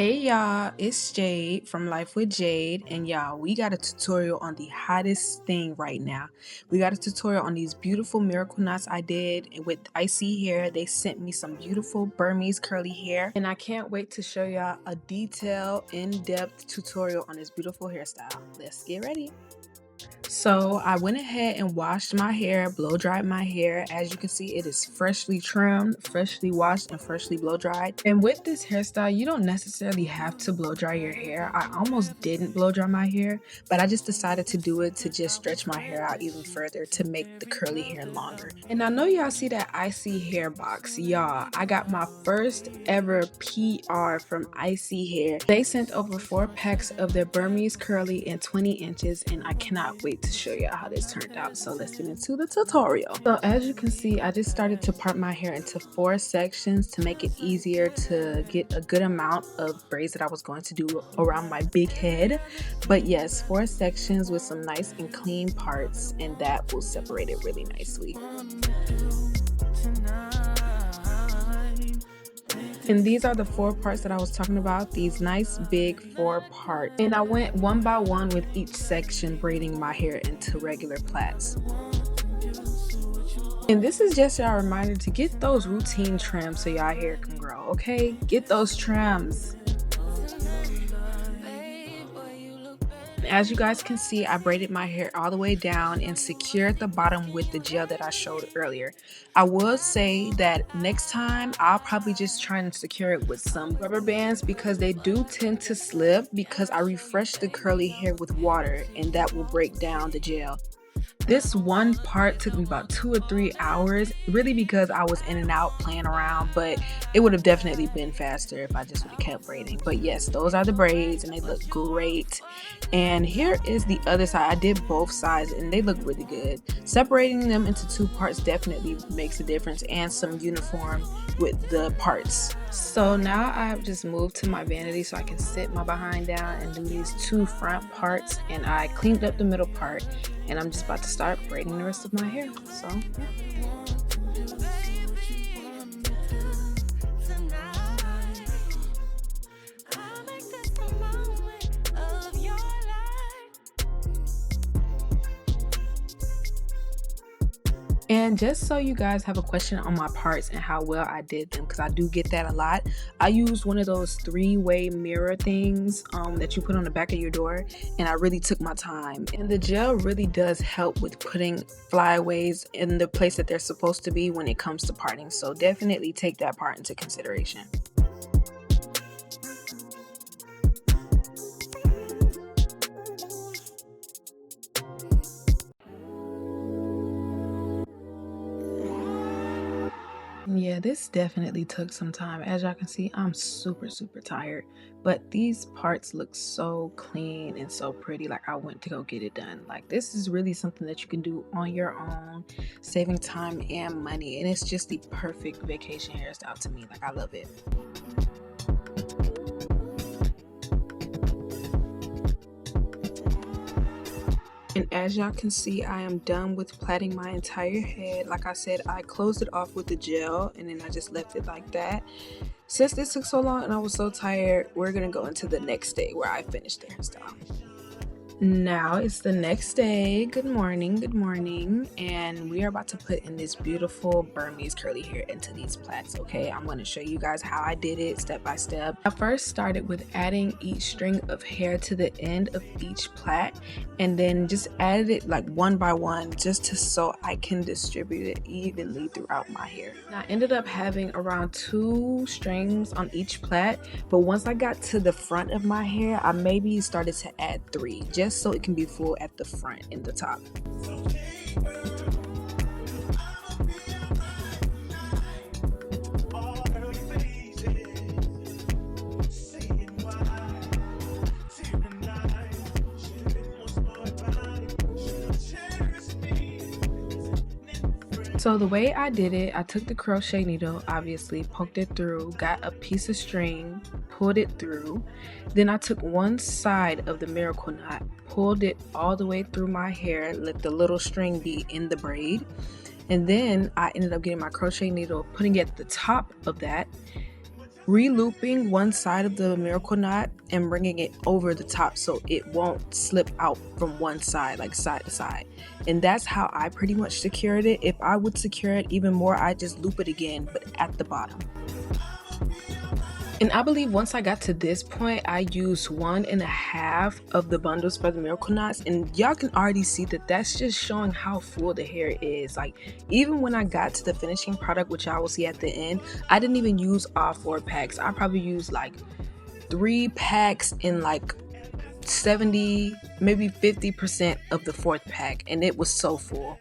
Hey y'all, it's Jade from Life with Jade, and y'all, we got a tutorial on the hottest thing right now. We got a tutorial on these beautiful miracle knots I did with Isee hair. They sent me some beautiful Burmese curly hair, and I can't wait to show y'all a detailed, in-depth tutorial on this beautiful hairstyle. Let's get ready. So I went ahead and washed my hair, blow dried my hair. As you can see, it is freshly trimmed, freshly washed, and freshly blow dried. And with this hairstyle, you don't necessarily have to blow dry your hair. I almost didn't blow dry my hair, but I just decided to do it to just stretch my hair out even further to make the curly hair longer. And I know y'all see that Isee hair box. Y'all, I got my first ever PR from Isee hair. They sent over 4 packs of their Burmese curly in 20 inches, and I cannot wait to show you how this turned out. So let's get into the tutorial. So as you can see, I just started to part my hair into 4 sections to make it easier to get a good amount of braids that I was going to do around my big head. But yes, 4 sections with some nice and clean parts, and that will separate it really nicely. And these are the 4 parts that I was talking about, these nice big 4 parts. And I went one by one with each section, braiding my hair into regular plaits. And this is just a reminder to get those routine trims so y'all hair can grow, okay? Get those trims. As you guys can see, I braided my hair all the way down and secured the bottom with the gel that I showed earlier. I will say that next time I'll probably just try and secure it with some rubber bands because they do tend to slip because I refresh the curly hair with water and that will break down the gel. This one part took me about 2 or 3 hours, really because I was in and out playing around, but it would have definitely been faster if I just would have kept braiding. But yes, those are the braids and they look great. And here is the other side. I did both sides and they look really good. Separating them into 2 parts definitely makes a difference, and some uniform with the parts. So now I've just moved to my vanity so I can sit my behind down and do these 2 front parts, and I cleaned up the middle part, and I'm just about to start braiding the rest of my hair. So yeah. And just so you guys have a question on my parts and how well I did them, because I do get that a lot, I used one of those 3-way mirror things that you put on the back of your door, and I really took my time. And the gel really does help with putting flyaways in the place that they're supposed to be when it comes to parting. So definitely take that part into consideration. Yeah, this definitely took some time. As y'all can see, I'm super tired, but these parts look so clean and so pretty. Like, I went to go get it done. Like, this is really something that you can do on your own, saving time and money, and it's just the perfect vacation hairstyle to me. Like, I love it. And as y'all can see, I am done with plaiting my entire head. Like I said, I closed it off with the gel and then I just left it like that. Since this took so long and I was so tired, we're gonna go into the next day where I finished the hairstyle. Now it's the next day. Good morning, and we are about to put in this beautiful Burmese curly hair into these plaits. Okay, I'm going to show you guys how I did it step by step. I first started with adding each string of hair to the end of each plait, and then just added it like one by one, just so I can distribute it evenly throughout my hair. Now, I ended up having around 2 strings on each plait, but once I got to the front of my hair, I maybe started to add 3, just so it can be full at the front and the top. So the way I did it, I took the crochet needle, obviously, poked it through, got a piece of string, pulled it through. Then I took one side of the miracle knot, pulled it all the way through my hair, let the little string be in the braid. And then I ended up getting my crochet needle, putting it at the top of that, re-looping one side of the miracle knot and bringing it over the top so it won't slip out from one side, like side to side. And that's how I pretty much secured it. If I would secure it even more, I just loop it again, but at the bottom. And I believe once I got to this point, I used 1.5 of the bundles for the miracle knots, and y'all can already see that that's just showing how full the hair is. Like, even when I got to the finishing product, which y'all will see at the end, I didn't even use all 4 packs. I probably used like 3 packs in like 70, maybe 50% of the 4th pack, and it was so full.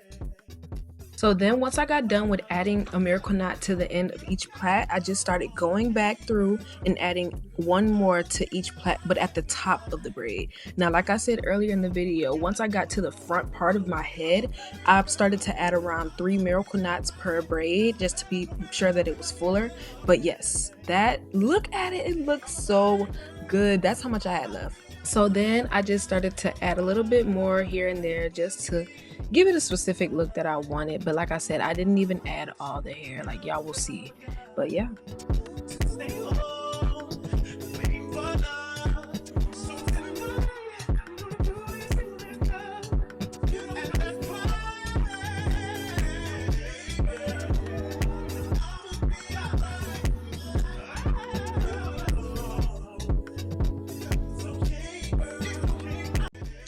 So then once I got done with adding a miracle knot to the end of each plait, I just started going back through and adding one more to each plait, but at the top of the braid. Now, like I said earlier in the video, once I got to the front part of my head, I started to add around 3 miracle knots per braid just to be sure that it was fuller. But yes, look at it, it looks so good. That's how much I had left. So then I just started to add a little bit more here and there just to give it a specific look that I wanted. But like I said, I didn't even add all the hair, like y'all will see. But yeah.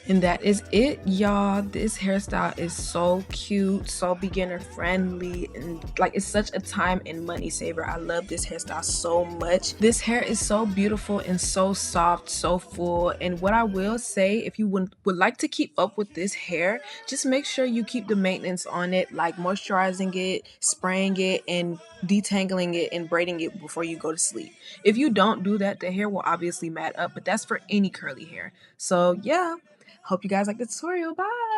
And that is it, y'all. This hairstyle is so cute, so beginner friendly, and like it's such a time and money saver. I love this hairstyle so much. This hair is so beautiful and so soft, so full. And what I will say, if you would like to keep up with this hair, just make sure you keep the maintenance on it, like moisturizing it, spraying it, and detangling it and braiding it before you go to sleep. If you don't do that, the hair will obviously mat up, but that's for any curly hair. So yeah. Hope you guys like the tutorial. Bye!